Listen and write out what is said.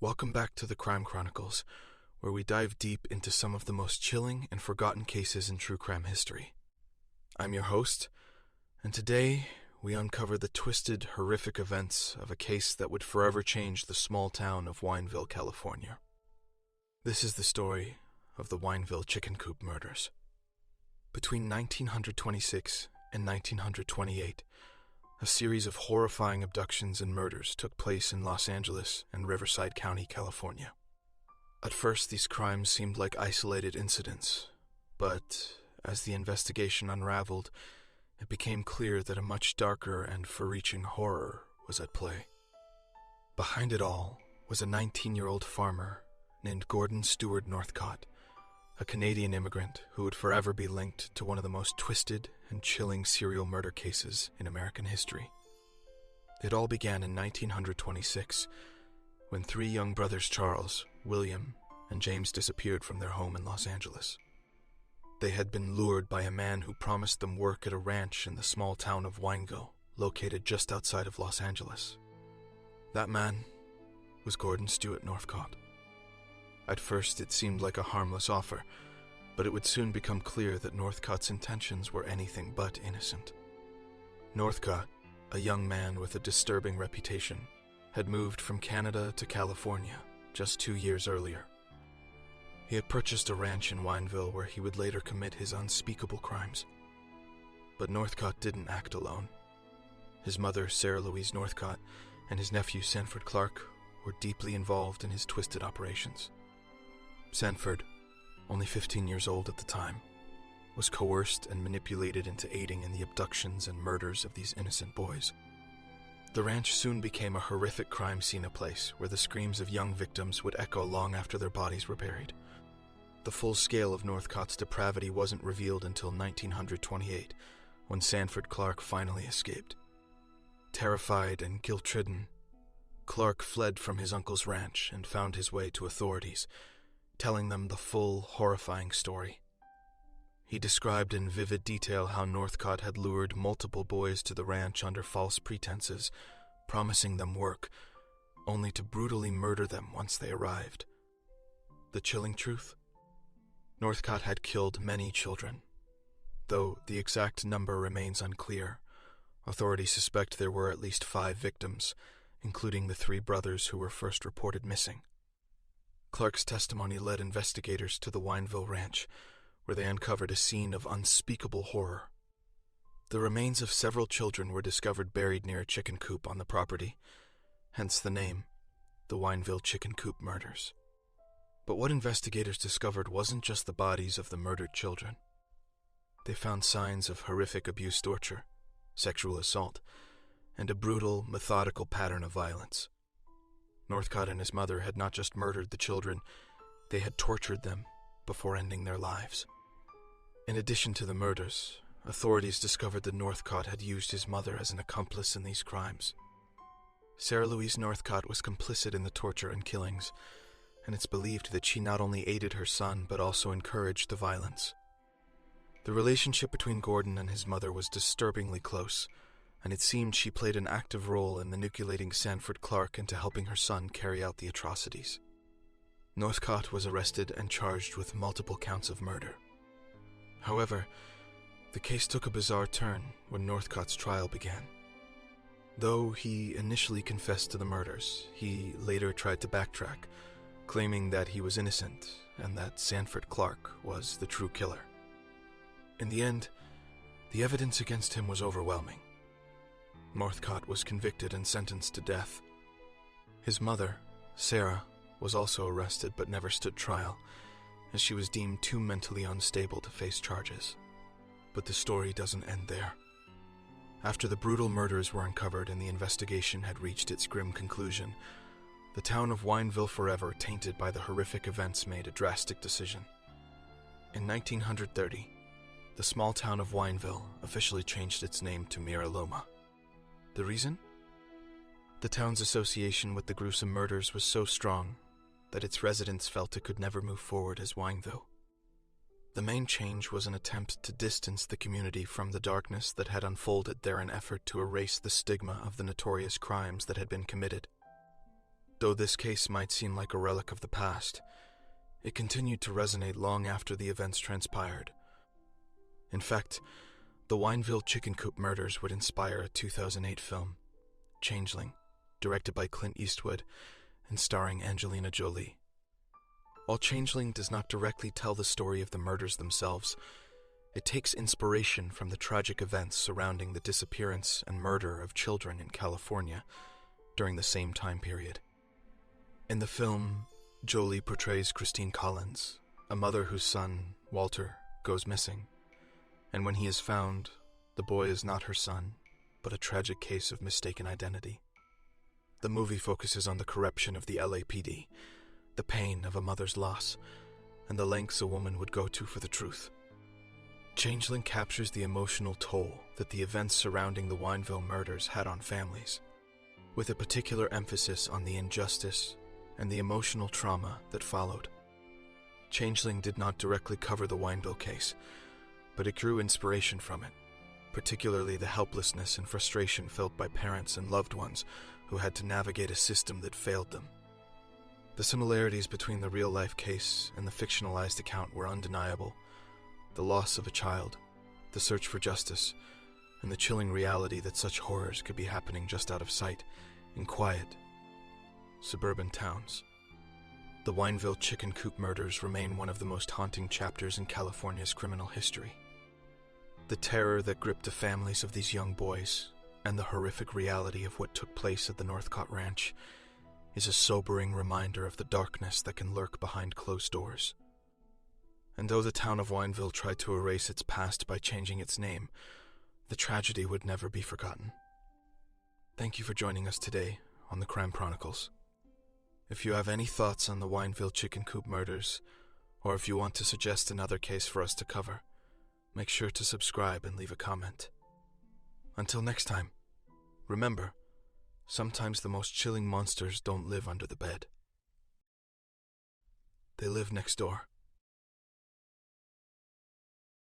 Welcome back to the Crime Chronicles, where we dive deep into some of the most chilling and forgotten cases in true crime history. I'm your host, and today we uncover the twisted, horrific events of a case that would forever change the small town of Wineville, California. This is the story of the Wineville Chicken Coop Murders. Between 1926 and 1928, a series of horrifying abductions and murders took place in Los Angeles and Riverside County, California. At first, these crimes seemed like isolated incidents, but as the investigation unraveled, it became clear that a much darker and far-reaching horror was at play. Behind it all was a 19-year-old farmer named Gordon Stewart Northcott, a Canadian immigrant who would forever be linked to one of the most twisted and chilling serial murder cases in American history. It all began in 1926, when three young brothers Charles, William, and James disappeared from their home in Los Angeles. They had been lured by a man who promised them work at a ranch in the small town of Wineville, located just outside of Los Angeles. That man was Gordon Stewart Northcott. At first, it seemed like a harmless offer, but it would soon become clear that Northcott's intentions were anything but innocent. Northcott, a young man with a disturbing reputation, had moved from Canada to California just 2 years earlier. He had purchased a ranch in Wineville where he would later commit his unspeakable crimes. But Northcott didn't act alone. His mother, Sarah Louise Northcott, and his nephew, Sanford Clark, were deeply involved in his twisted operations. Sanford, only 15 years old at the time, was coerced and manipulated into aiding in the abductions and murders of these innocent boys. The ranch soon became a horrific crime scene, a place where the screams of young victims would echo long after their bodies were buried. The full scale of Northcott's depravity wasn't revealed until 1928, when Sanford Clark finally escaped. Terrified and guilt-ridden, Clark fled from his uncle's ranch and found his way to authorities, telling them the full, horrifying story. He described in vivid detail how Northcott had lured multiple boys to the ranch under false pretenses, promising them work, only to brutally murder them once they arrived. The chilling truth? Northcott had killed many children. Though the exact number remains unclear, authorities suspect there were at least 5 victims, including the 3 brothers who were first reported missing. Clark's testimony led investigators to the Wineville Ranch, where they uncovered a scene of unspeakable horror. The remains of several children were discovered buried near a chicken coop on the property, hence the name, the Wineville Chicken Coop Murders. But what investigators discovered wasn't just the bodies of the murdered children. They found signs of horrific abuse, torture, sexual assault, and a brutal, methodical pattern of violence. Northcott and his mother had not just murdered the children, they had tortured them before ending their lives. In addition to the murders, authorities discovered that Northcott had used his mother as an accomplice in these crimes. Sarah Louise Northcott was complicit in the torture and killings, and it's believed that she not only aided her son but also encouraged the violence. The relationship between Gordon and his mother was disturbingly close, and it seemed she played an active role in manipulating Sanford Clark into helping her son carry out the atrocities. Northcott was arrested and charged with multiple counts of murder. However, the case took a bizarre turn when Northcott's trial began. Though he initially confessed to the murders, he later tried to backtrack, claiming that he was innocent and that Sanford Clark was the true killer. In the end, the evidence against him was overwhelming. Northcott was convicted and sentenced to death. His mother, Sarah, was also arrested but never stood trial, as she was deemed too mentally unstable to face charges. But the story doesn't end there. After the brutal murders were uncovered and the investigation had reached its grim conclusion, the town of Wineville, forever tainted by the horrific events, made a drastic decision. In 1930, the small town of Wineville officially changed its name to Mira Loma. The reason? The town's association with the gruesome murders was so strong that its residents felt it could never move forward as Wineville. The main change was an attempt to distance the community from the darkness that had unfolded there, an effort to erase the stigma of the notorious crimes that had been committed. Though this case might seem like a relic of the past, it continued to resonate long after the events transpired. In fact, the Wineville Chicken Coop Murders would inspire a 2008 film, Changeling, directed by Clint Eastwood and starring Angelina Jolie. While Changeling does not directly tell the story of the murders themselves, it takes inspiration from the tragic events surrounding the disappearance and murder of children in California during the same time period. In the film, Jolie portrays Christine Collins, a mother whose son, Walter, goes missing, and when he is found, the boy is not her son, but a tragic case of mistaken identity. The movie focuses on the corruption of the LAPD, the pain of a mother's loss, and the lengths a woman would go to for the truth. Changeling captures the emotional toll that the events surrounding the Wineville murders had on families, with a particular emphasis on the injustice and the emotional trauma that followed. Changeling did not directly cover the Wineville case, but it drew inspiration from it, particularly the helplessness and frustration felt by parents and loved ones who had to navigate a system that failed them. The similarities between the real-life case and the fictionalized account were undeniable. The loss of a child, the search for justice, and the chilling reality that such horrors could be happening just out of sight, in quiet, suburban towns. The Wineville Chicken Coop Murders remain one of the most haunting chapters in California's criminal history. The terror that gripped the families of these young boys, and the horrific reality of what took place at the Northcott Ranch, is a sobering reminder of the darkness that can lurk behind closed doors. And though the town of Wineville tried to erase its past by changing its name, the tragedy would never be forgotten. Thank you for joining us today on the Crime Chronicles. If you have any thoughts on the Wineville Chicken Coop Murders, or if you want to suggest another case for us to cover, make sure to subscribe and leave a comment. Until next time, remember, sometimes the most chilling monsters don't live under the bed. They live next door.